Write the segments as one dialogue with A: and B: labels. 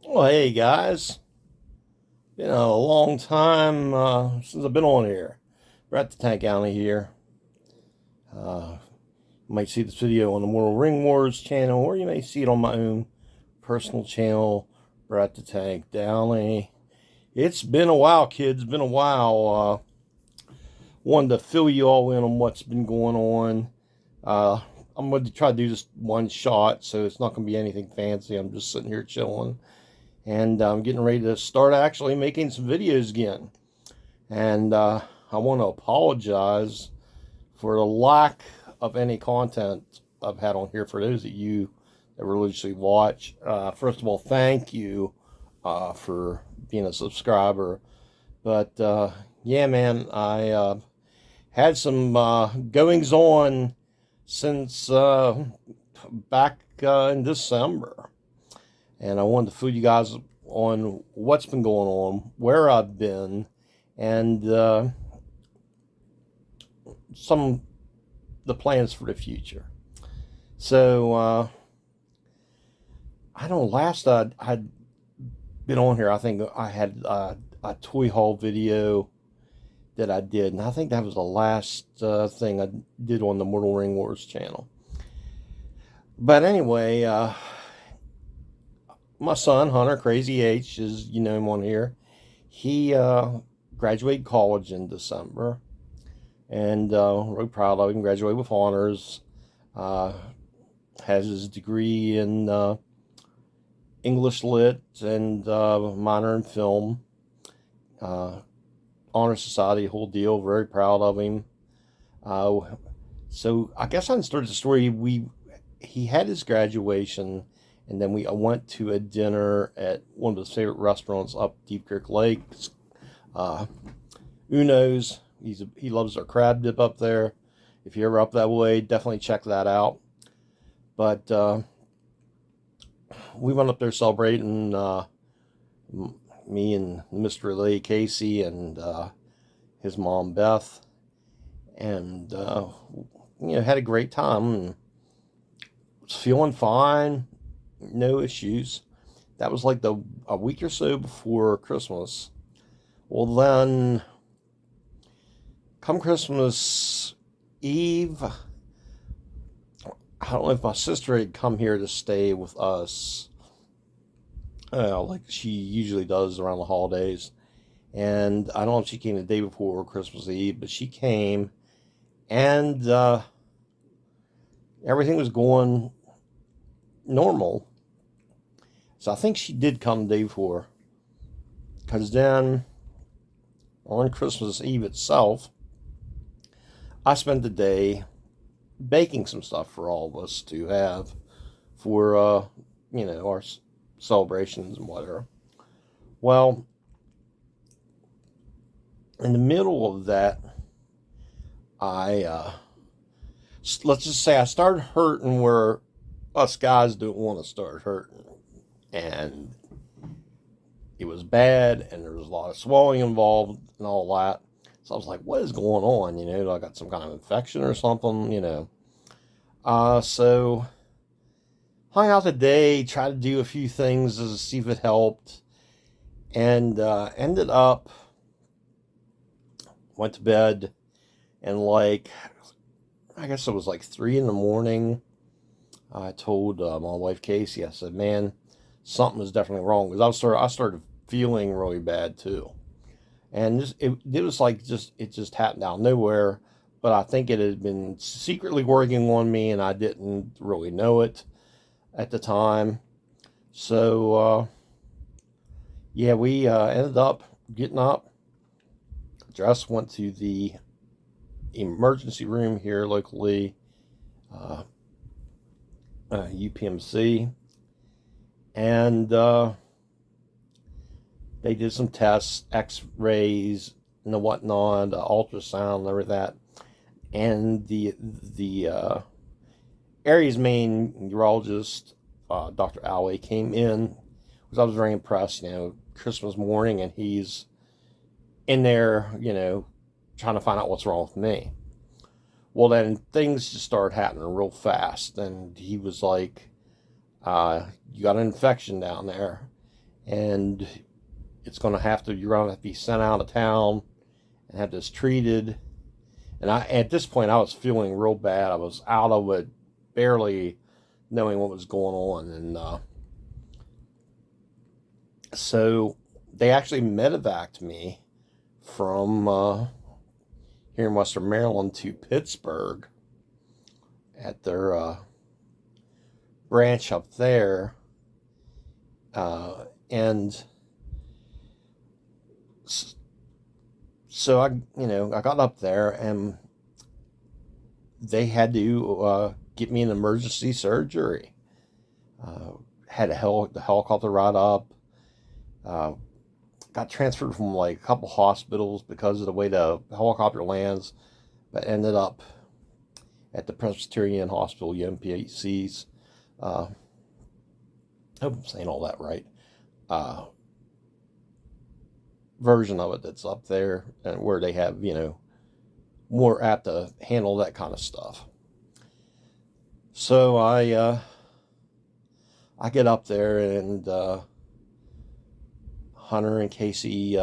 A: Well, hey guys, been a long time since I've been on here. Brett the Tank Alley here. You might see this video on the Mortal Ring Wars channel, or you may see it on my own personal channel, Brett the Tank Alley. It's been a while, kids. Been a while. Wanted to fill you all in on what's been going on. I'm going to try to do this one shot, so it's not going to be anything fancy. I'm just sitting here chilling. And I'm getting ready to start actually making some videos again. And I want to apologize for the lack of any content I've had on here for those of you that religiously watch. First of all, thank you for being a subscriber. But yeah, man, I had some goings on since back in December. And I wanted to fill you guys on what's been going on, where I've been, and some the plans for the future. So I don't know. Last I'd been on here, I think I had a toy haul video that I did, and I think that was the last thing I did on the Mortal Ring Wars channel. But anyway. My son, Hunter, Crazy H, as you know him on here, he graduated college in December, and really proud of him. Graduated with honors, has his degree in English Lit and minor in film, Honor Society, whole deal. Very proud of him. So I guess I can start the story. He had his graduation. And then we went to a dinner at one of his favorite restaurants up Deep Creek Lake, Uno's. He loves their crab dip up there. If you're ever up that way, definitely check that out. But we went up there celebrating, me and Mr. Lee Casey and his mom Beth, and had a great time and was feeling fine. No issues. That was like a week or so before Christmas. Well, then, come Christmas Eve, I don't know if my sister had come here to stay with us, like she usually does around the holidays. And I don't know if she came the day before Christmas Eve, but she came, and everything was going normal. So I think she did come the day before, because then on Christmas Eve itself, I spent the day baking some stuff for all of us to have for our celebrations and whatever. Well, in the middle of that, let's just say I started hurting where us guys don't want to start hurting. And it was bad, and there was a lot of swelling involved and all that. So I was like, what is going on? I got some kind of infection or something, So hung out the day, tried to do a few things to see if it helped, and ended up, went to bed, and I guess it was like 3 a.m. I told my wife Casey, I said, man, something was definitely wrong, because I started feeling really bad too, and it was like it just happened out of nowhere. But I think it had been secretly working on me, and I didn't really know it at the time. So yeah, we ended up getting up, dressed, went to the emergency room here locally. UPMC, and they did some tests, X-rays, and the whatnot, ultrasound, and everything that. And the area's main urologist, Dr. Alway, came in, because I was very impressed. Christmas morning, and he's in there, trying to find out what's wrong with me. Well, then things just started happening real fast, and he was like, "You got an infection down there, and you're gonna have to be sent out of town and have this treated." And at this point, I was feeling real bad. I was out of it, barely knowing what was going on, and so they actually medevaced me from here in Western Maryland to Pittsburgh at their branch up there, and so I got up there, and they had to get me an emergency surgery. Had the helicopter ride up. Got transferred from like a couple hospitals because of the way the helicopter lands, but ended up at the Presbyterian Hospital, UMPC's. I hope I'm saying all that right. Version of it that's up there, and where they have, more apt to handle that kind of stuff. So I get up there, and Hunter and Casey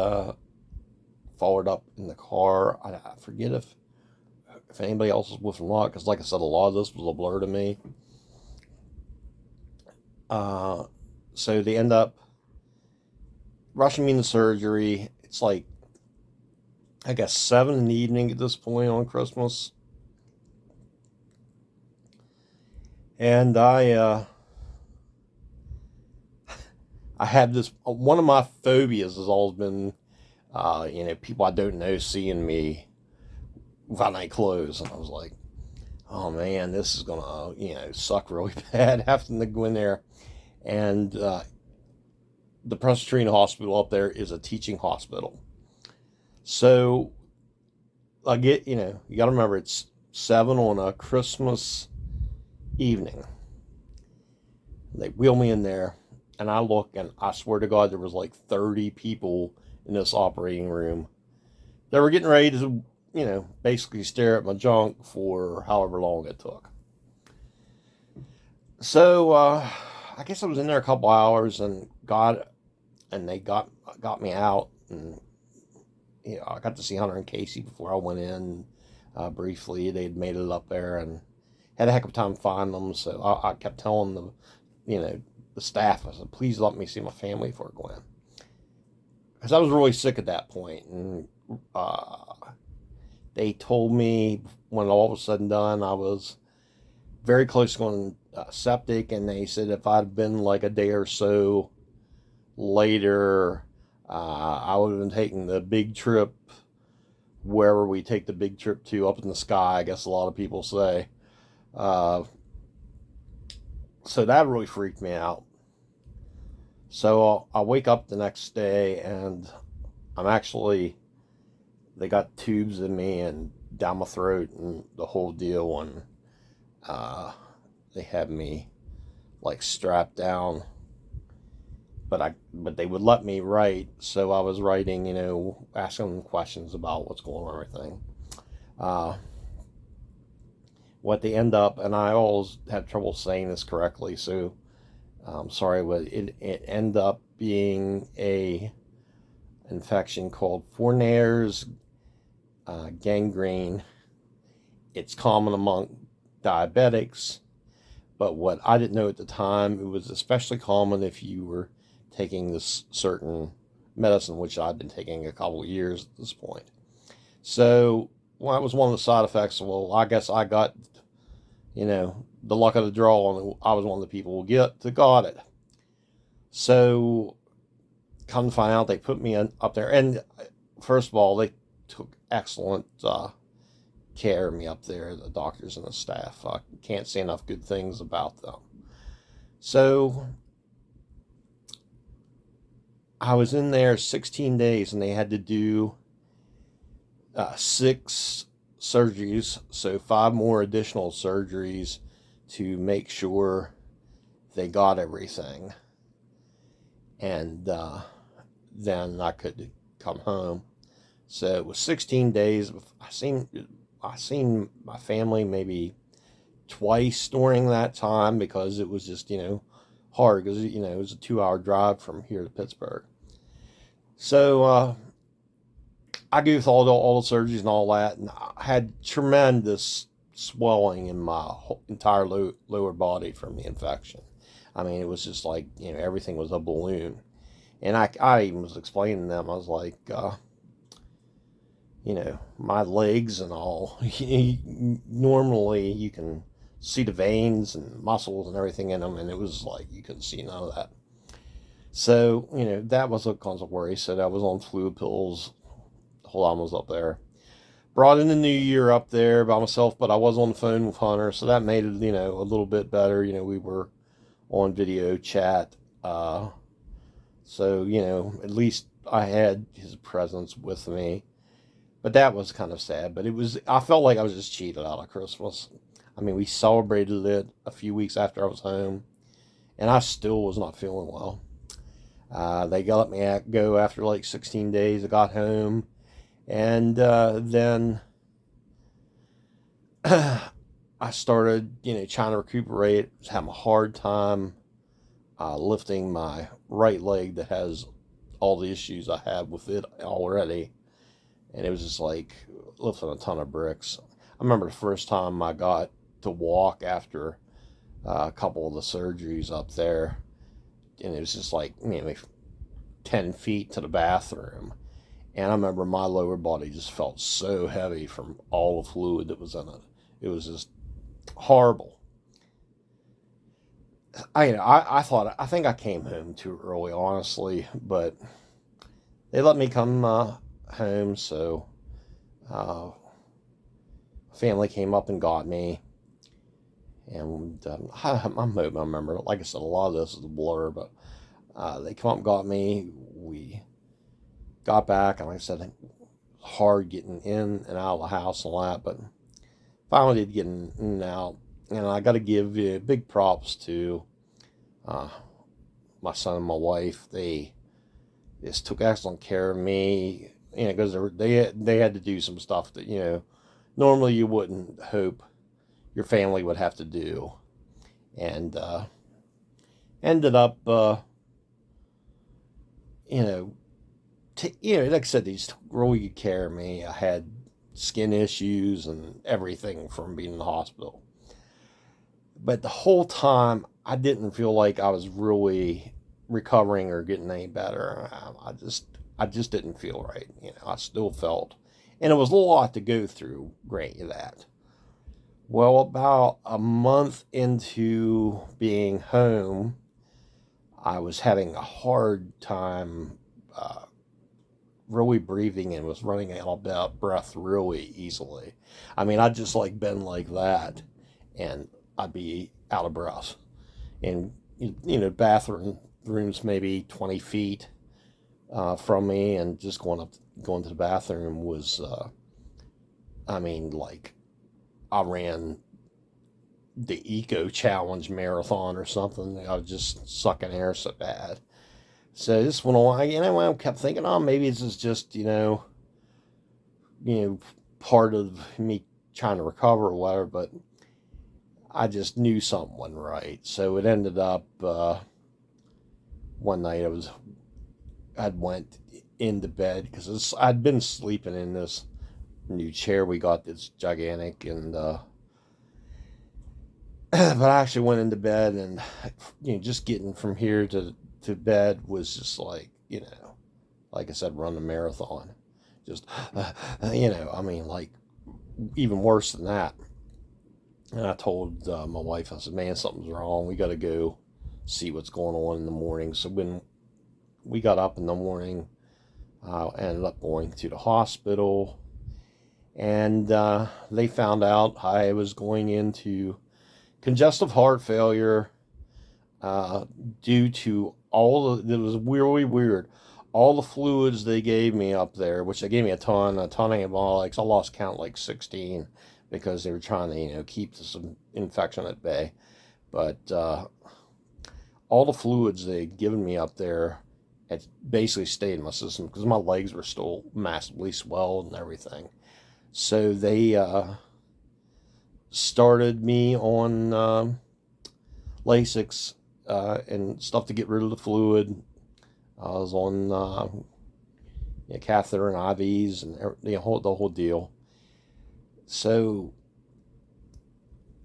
A: followed up in the car. I forget if anybody else was with them or not, because like I said, a lot of this was a blur to me. So they end up rushing me into surgery. It's like, I guess, 7 in the evening at this point on Christmas. And I have this, one of my phobias has always been, people I don't know seeing me without any clothes. And I was like, oh man, this is going to, suck really bad having to go in there. And the Presbyterian Hospital up there is a teaching hospital. So I get, you got to remember, it's 7 on a Christmas evening. They wheel me in there, and I look, and I swear to God, there was like 30 people in this operating room. They were getting ready to, basically stare at my junk for however long it took. So I guess I was in there a couple hours, and they got me out, and I got to see Hunter and Casey before I went in briefly. They'd made it up there, and had a heck of a time finding them. So I kept telling the staff, I said, please let me see my family before I go in, because I was really sick at that point. And they told me when all was said and done, I was very close to going septic, and they said if I'd been like a day or so later, I would have been taking the big trip, wherever we take the big trip to, up in the sky, I guess a lot of people say. So that really freaked me out. So I wake up the next day, and they got tubes in me and down my throat and the whole deal, and they had me like strapped down, but they would let me write, so I was writing, asking them questions about what's going on and everything. What they end up, and I always have trouble saying this correctly, so I'm sorry, but it ended up being a infection called Fournier's gangrene. It's common among diabetics, but what I didn't know at the time, it was especially common if you were taking this certain medicine, which I'd been taking a couple of years at this point. So, that was one of the side effects. Well, I guess I got, the luck of the draw, and I was one of the people who got it. So, come to find out, they put me up there, and first of all, they took excellent care of me up there, the doctors and the staff. I can't say enough good things about them. So I was in there 16 days, and they had to do 6 surgeries, so 5 more additional surgeries to make sure they got everything. And then I could come home. So it was 16 days. I seen my family maybe twice during that time, because it was just, hard, because, it was a 2-hour drive from here to Pittsburgh. So I go through all the surgeries and all that, and I had tremendous swelling in my entire lower body from the infection. I mean, it was just like, everything was a balloon. And I even was explaining to them, I was like, my legs and all, normally you can see the veins and muscles and everything in them, and it was like you couldn't see none of that. So, that was a cause of worry. So I was on fluid pills the whole time I was up there. Brought in the new year up there by myself, but I was on the phone with Hunter, so that made it, a little bit better. We were on video chat. So, at least I had his presence with me. But that was kind of sad. But I felt like I was just cheated out of Christmas. I mean, we celebrated it a few weeks after I was home, and I still was not feeling well. They let me go after like 16 days. I got home, and then I started, trying to recuperate. I was having a hard time lifting my right leg that has all the issues I have with it already. And it was just like lifting a ton of bricks. I remember the first time I got to walk after a couple of the surgeries up there, and it was just like, 10 feet to the bathroom. And I remember my lower body just felt so heavy from all the fluid that was in it. It was just horrible. I think I came home too early, honestly, but they let me come home, so family came up and got me. And I remember, like I said, a lot of this is a blur, but they come up and got me. We got back, and like I said, hard getting in and out of the house and all that, but finally did get in and out. And I got to give big props to my son and my wife. They just took excellent care of me, because they had to do some stuff that, normally you wouldn't hope your family would have to do. And ended up, like I said, they just took really good care of me. I had skin issues and everything from being in the hospital. But the whole time, I didn't feel like I was really recovering or getting any better. I just didn't feel right. I still felt, and it was a lot to go through, grant you that. Well, about a month into being home, I was having a hard time really breathing, and was running out of breath really easily. I mean, I'd just like been like that, and I'd be out of breath. And, bathrooms maybe 20 feet from me, and just going to the bathroom was, like I ran the Eco Challenge marathon or something. I was just sucking air so bad. So this went on. I kept thinking, oh, maybe this is just, part of me trying to recover or whatever. But I just knew something wasn't right. So it ended up one night I'd went into bed, because I'd been sleeping in this new chair we got that's gigantic, and but I actually went into bed, and just getting from here to bed was just like, like I said, run a marathon. Just like even worse than that. And I told my wife, I said, man, something's wrong. We got to go see what's going on in the morning. So when we got up in the morning, I ended up going to the hospital, and they found out I was going into congestive heart failure, due to it was really weird. All the fluids they gave me up there, which they gave me a ton of antibiotics. I lost count like 16 because they were trying to, keep this infection at bay. But all the fluids they'd given me up there had basically stayed in my system because my legs were still massively swelled and everything. So they started me on Lasix and stuff to get rid of the fluid. I was on catheter and IVs and the whole deal. So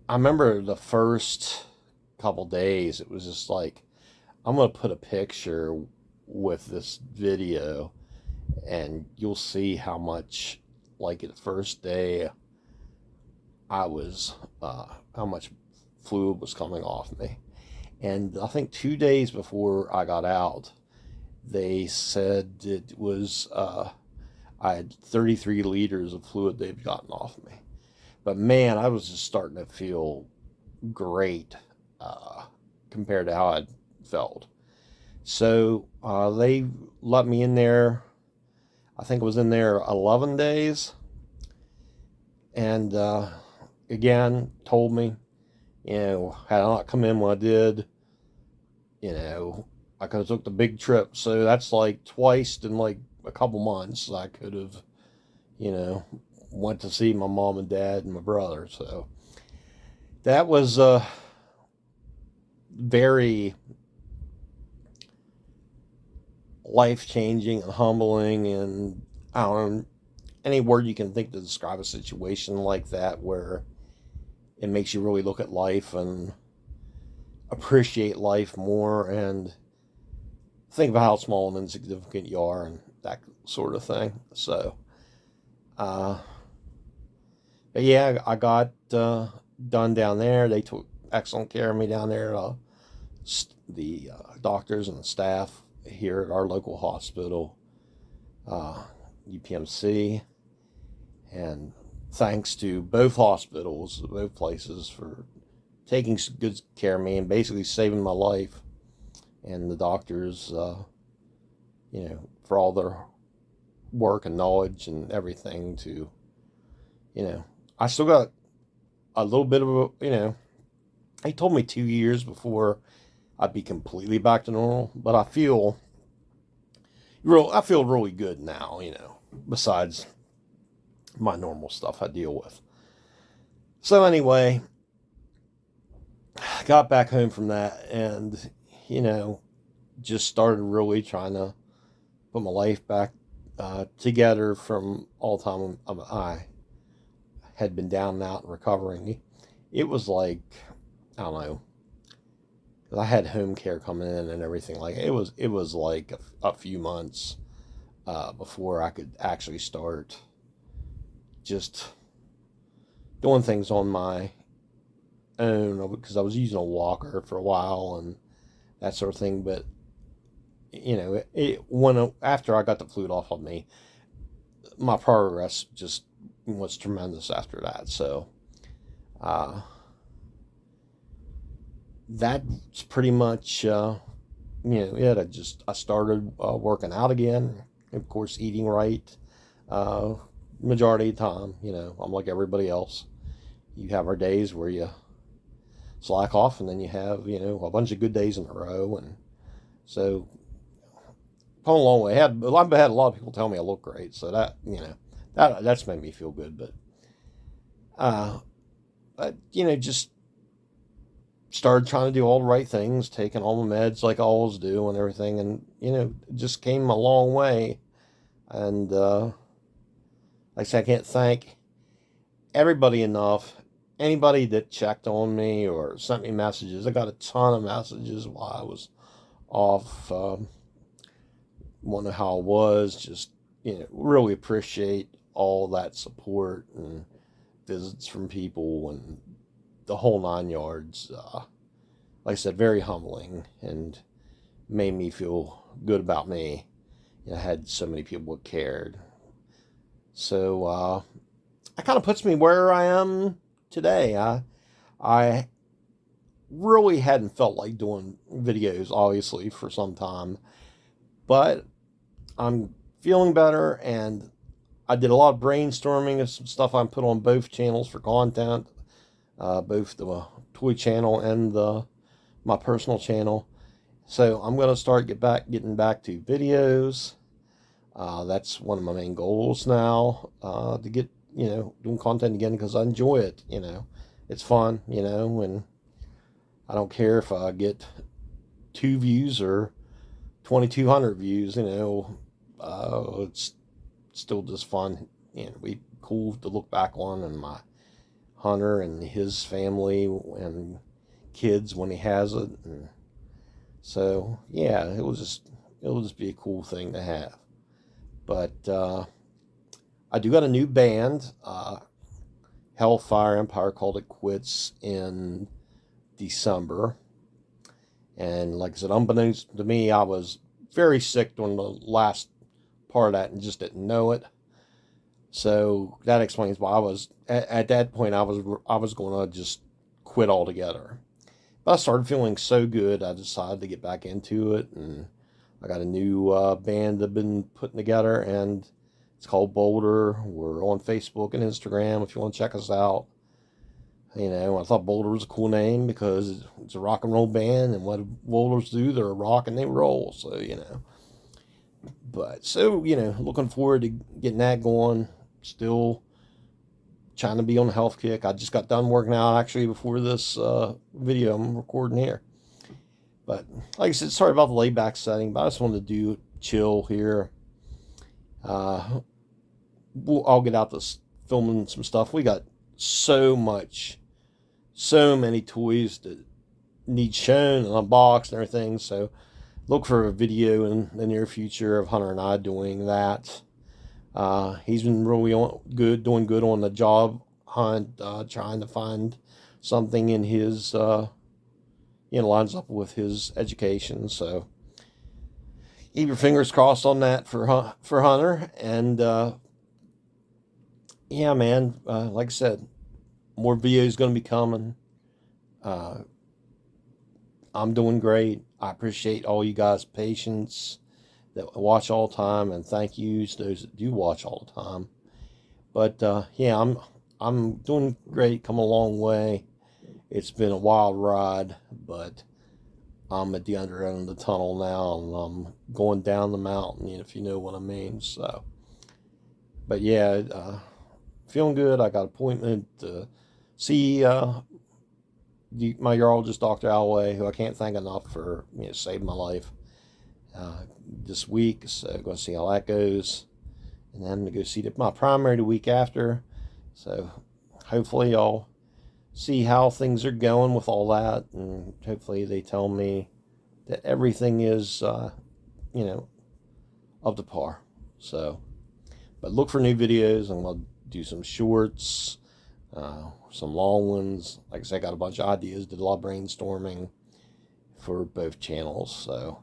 A: I remember the first couple days, it was just like, I'm going to put a picture with this video and you'll see how much, like the first day, I was, how much fluid was coming off me. And I think 2 days before I got out, they said it was, I had 33 liters of fluid they'd gotten off me. But man, I was just starting to feel great compared to how I'd felt. So they let me in there. I think I was in there 11 days. And again, told me, had I not come in when I did, I could have took the big trip. So that's like twice in like a couple months I could have, went to see my mom and dad and my brother. So that was very life-changing and humbling, and I don't know any word you can think to describe a situation like that where it makes you really look at life and appreciate life more and think about how small and insignificant you are and that sort of thing. So but yeah, I got done down there. They took excellent care of me down there. The doctors and the staff here at our local hospital, UPMC, and thanks to both hospitals, both places, for taking good care of me and basically saving my life, and the doctors, for all their work and knowledge and everything to, I still got a little bit of they told me 2 years before I'd be completely back to normal, but I feel really good now, besides my normal stuff I deal with. So anyway, got back home from that and, just started really trying to put my life back together from all the time I had been down and out and recovering. It was like, I don't know, I had home care coming in and everything. Like it was like a few months before I could actually start just doing things on my own, because I was using a walker for a while and that sort of thing. But after I got the fluid off of me, my progress just was tremendous after that. So that's pretty much it. I started working out again, of course, eating right majority of the time. I'm like everybody else. You have our days where you slack off, and then you have a bunch of good days in a row. And so come a long way. I've had a lot of people tell me I look great, so that's made me feel good. But just started trying to do all the right things, taking all my meds like I always do and everything, and just came a long way. And like I said, I can't thank everybody enough. Anybody that checked on me or sent me messages, I got a ton of messages while I was off. Wonder how I was. Just really appreciate all that support and visits from people and the whole 9 yards. Like I said, very humbling and made me feel good about me. I had so many people that cared. So that kind of puts me where I am today. I really hadn't felt like doing videos, obviously, for some time. But I'm feeling better, and I did a lot of brainstorming of some stuff I put on both channels for content, both the toy channel and my personal channel. So I'm going to start getting back to videos. That's one of my main goals now, to get, doing content again, because I enjoy it. It's fun, and I don't care if I get 2 views or 2,200 views, it's still just fun. We cool to look back on, and my Hunter and his family and kids when he has it. And so, yeah, it'll just be a cool thing to have. But I do got a new band, Hellfire Empire Called It Quits in December. And like I said, unbeknownst to me, I was very sick during the last part of that and just didn't know it. So that explains why I was, at that point, I was going to just quit altogether. But I started feeling so good, I decided to get back into it. And I got a new band I've been putting together, and it's called Boulder. We're on Facebook and Instagram if you want to check us out. I thought Boulder was a cool name because it's a rock and roll band, and what Boulders do, they're rock and they roll. So, But, looking forward to getting that going. Still trying to be on the health kick. I just got done working out, actually, before this video I'm recording here. But, like I said, sorry about the laid-back setting, but I just wanted to do chill here. I'll get out this filming some stuff. We got so many toys that need shown and unboxed and everything. So look for a video in the near future of Hunter and I doing that. He's been really doing good on the job hunt, trying to find something in his, lines up with his education. So keep your fingers crossed on that for Hunter. And yeah, man, like I said, more videos going to be coming. I'm doing great. I appreciate all you guys' patience that watch all the time, and thank you to those that do watch all the time. But yeah, I'm doing great. Come a long way. It's been a wild ride, but I'm at the other end of the tunnel now, and I'm going down the mountain, if you know what I mean. So, but yeah, feeling good. I got an appointment to see my urologist, Dr. Alway, who I can't thank enough for saving my life this week. So going to see how that goes, and then to go see my primary the week after. So hopefully I'll see how things are going with all that, and hopefully they tell me that everything is up to par. So, but look for new videos. I'm going to do some shorts, some long ones. Like I said, I got a bunch of ideas, did a lot of brainstorming for both channels. So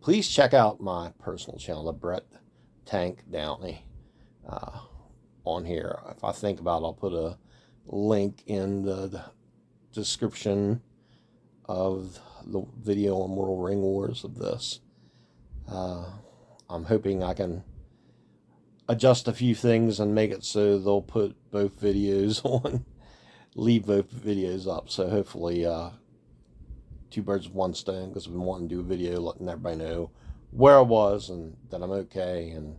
A: please check out my personal channel, the Brett Tank Downey, on here. If I think about it, I'll put a link in the description of the video on Mortal Ring Wars of this. I'm hoping I can adjust a few things and make it so they'll put both videos on, leave both videos up. So hopefully, 2 birds with 1 stone, because I've been wanting to do a video letting everybody know where I was and that I'm okay, and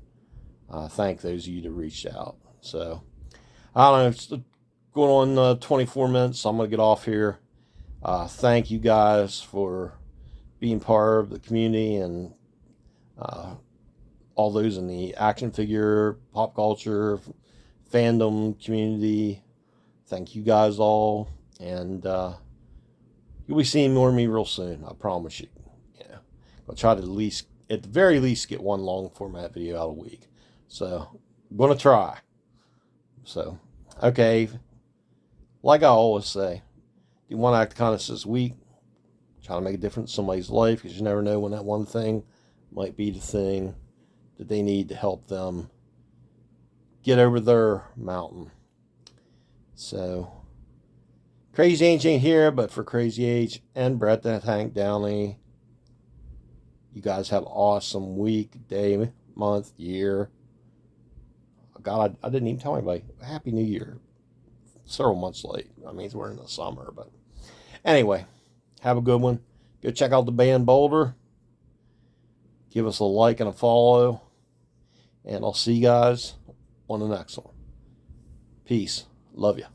A: thank those of you that reached out. So, I don't know, it's going on 24 minutes, so I'm going to get off here. Thank you guys for being part of the community, and all those in the action figure, pop culture, fandom community. Thank you guys all, and you'll be seeing more of me real soon, I promise you. I'll try to at the very least, get 1 long format video out a week. So, I'm going to try. So, okay, like I always say, do one act of kindness this week. Try to make a difference in somebody's life, because you never know when that one thing might be the thing that they need to help them get over their mountain. So, Crazy H ain't here, but for Crazy H and Brett the Tank Downey, you guys have an awesome week, day, month, year. God, I didn't even tell anybody. Happy New Year. Several months late. I mean, we're in the summer, but anyway, have a good one. Go check out the band Boulder. Give us a like and a follow. And I'll see you guys on the next one. Peace. Love you.